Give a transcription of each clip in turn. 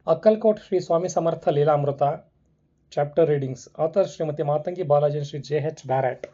Akkalkote Shri Swami Samartha Leelamruta. Chapter readings. Author Srimati Matangi Balaji and Shri H Barratt.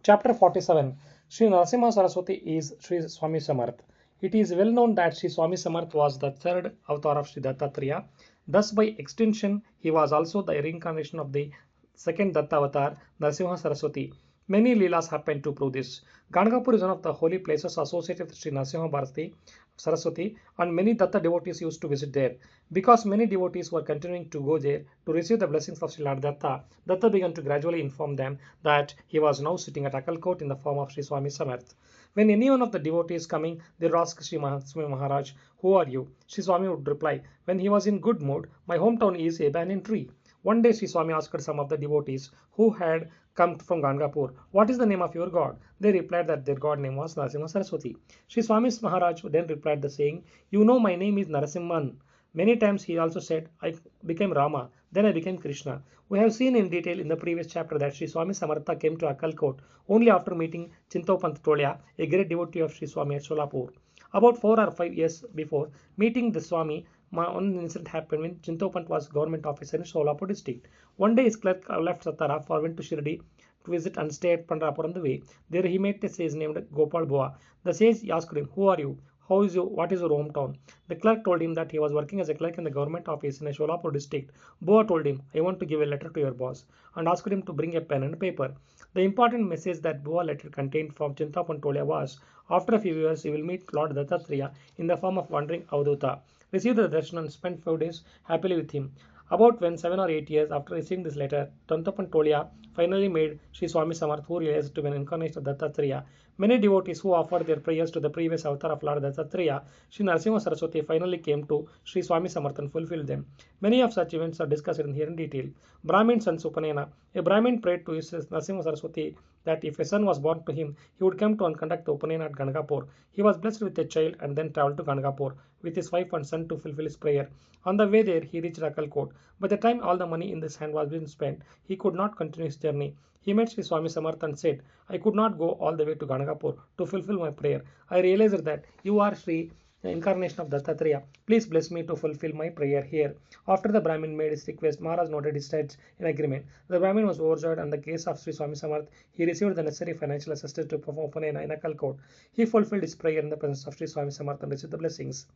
Chapter 47. Shri Narasimha Saraswati is Shri Swami Samarth. It is well known that Shri Swami Samarth was the third avatar of Shri Dattatreya. Thus, by extension, he was also the reincarnation of the second Datta avatar, Narasimha Saraswati. Many Leelas happen to prove this. Ganagapur is one of the holy places associated with Shri Narasimha Bharati Saraswati, and many Datta devotees used to visit there. Because many devotees were continuing to go there to receive the blessings of Sri Lord Datta, Datta began to gradually inform them that he was now sitting at Akkalkote in the form of Sri Swami Samarth. When any one of the devotees coming, they would ask Sri Maharaj, "Who are you?" Sri Swami would reply, when he was in good mood, "My hometown is a banyan tree." One day Sri Swami asked some of the devotees who had come from Ganagapur, "What is the name of your god?" They replied that their god name was Narasimha Saraswati. Sri Swami Maharaj then replied the saying, "You know my name is Narasimhan." Many times he also said, "I became Rama, then I became Krishna." We have seen in detail in the previous chapter that Sri Swami Samartha came to Akkalkote only after meeting Chintopant Tolia, a great devotee of Sri Swami at Solapur. About 4 or 5 years before meeting the Swami, one incident happened when Chintopant was government officer in Solapur district. One day his clerk left Satara for went to Shirdi to visit and stay at Pandrapur on the way. There he met a sage named Gopal Boa. The sage asked him, "Who are you? What is your hometown?" The clerk told him that he was working as a clerk in the government office in a Sholapur district. Boa told him, "I want to give a letter to your boss," and asked him to bring a pen and paper. The important message that Boa letter contained from Chintapantolia was, "After a few years, you will meet Lord Dattatreya in the form of wandering Avadhuta. Receive the darshan and spend 5 days happily with him." About when 7 or 8 years after receiving this letter, Tantapantolia finally made Sri Swami Samarth, who realized to be an incarnation of Dattatreya. Many devotees who offered their prayers to the previous avatar of Lord Dattatreya, Sri Narasimha Saraswati, finally came to Sri Swami Samarth and fulfilled them. Many of such events are discussed here in detail. Brahmin's son's Upanayana. A Brahmin prayed to his Narasimha Saraswati that if a son was born to him, he would come to and conduct the Upanayana at Ganagapur. He was blessed with a child and then travelled to Ganagapur with his wife and son to fulfill his prayer. On the way there, he reached Akkalkote. By the time all the money in his hand was being spent, he could not continue his journey. He met Sri Swami Samarth and said, "I could not go all the way to Ganagapur to fulfill my prayer. I realized that you are Sri, the incarnation of Dattatreya. Please bless me to fulfill my prayer here." After the Brahmin made his request, Maharaj nodded his head in agreement. The Brahmin was overjoyed on the case of Sri Swami Samarth. He received the necessary financial assistance to perform Upanayana in Akkalkote. He fulfilled his prayer in the presence of Sri Swami Samarth and received the blessings.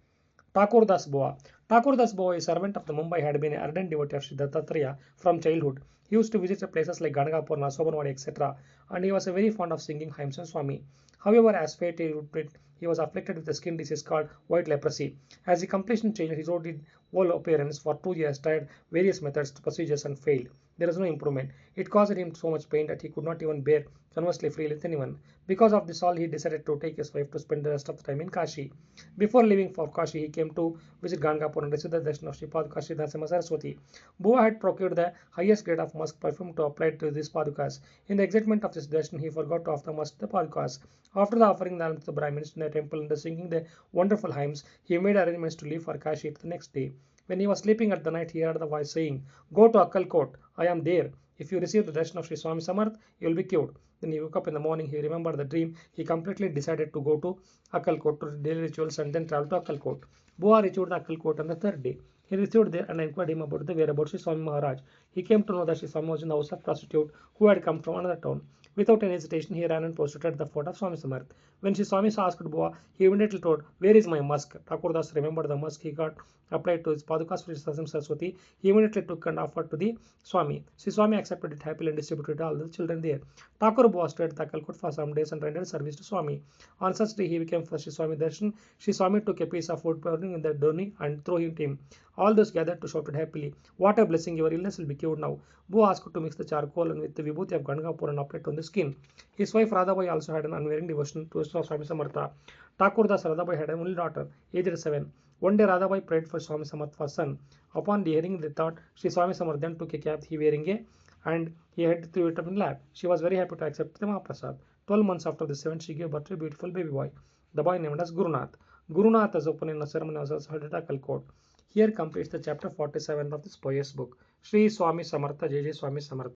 Thakur Das Boa. Thakur Das Boa, a servant of the Mumbai, had been an ardent devotee of Sri Dattatreya from childhood. He used to visit places like Ganagapur, Nasobanwadi, etc., and he was very fond of singing hymns and Swami. However, as fate would it, he was afflicted with a skin disease called white leprosy. As the complexion changed, his whole appearance for 2 years tried various methods, procedures, and failed. There was no improvement. It caused him so much pain that he could not even bear conversely freely with anyone. Because of this all, he decided to take his wife to spend the rest of the time in Kashi. Before leaving for Kashi, he came to visit Ganagapur and receive the darshan of Sri Paduka Sri Narasimha Saraswati. Boa had procured the highest grade of musk perfume to apply to these Padukas. In the excitement of this darshan, he forgot to offer musk to the Padukas. After the offering them to the Brahmins in the temple and the singing the wonderful hymns, he made arrangements to leave for Kashi the next day. When he was sleeping at the night, he heard the voice saying, "Go to Akkalkote, I am there. If you receive the darshan of Sri Swami Samarth, you will be cured." Then he woke up in the morning, he remembered the dream, he completely decided to go to Akkalkote to daily rituals and then travel to Akkalkote. Boa reached Akkalkote on the third day. He received there and inquired him about the whereabouts of Swami Maharaj. He came to know that Sri Swami was in the house of prostitute who had come from another town. Without any hesitation, he ran and prostrated at the foot of Swami Samarth. When Sri Swami asked Boa, he immediately told, "Where is my musk?" Thakur Das remembered the musk he got applied to his Padukas Sri Saraswati. He immediately took and offered to the Swami. Sri Swami accepted it happily and distributed it to all the children there. Thakur Boa stayed at Akkalkote for some days and rendered service to Swami. On such day, he became for Sri Swami darshan. Sri Swami took a piece of food burning in the doni and threw it to him. All those gathered to shouted happily, "What a blessing! Your illness will be cured now." Boa asked to mix the charcoal and with the vibhuti of Ganagapur and apply it on the skin. His wife Radhabai also had an unwearying devotion to Swami Samartha. Thakur Das Radhabai had an only daughter, aged 7. One day Radhabai prayed for Swami Samartha for son. Upon hearing the thought, Sri Swami Samartha then took a cap he wearing and he had threw it up in lap. She was very happy to accept the Mahaprasad. 12 months after this event, she gave birth to a beautiful baby boy. The boy named as Gurunath. Gurunath is open in a ceremony was also held at Akkalkote. Here completes the chapter 47 of this pious book. Shri Swami Samartha, Jai Jai Swami Samartha.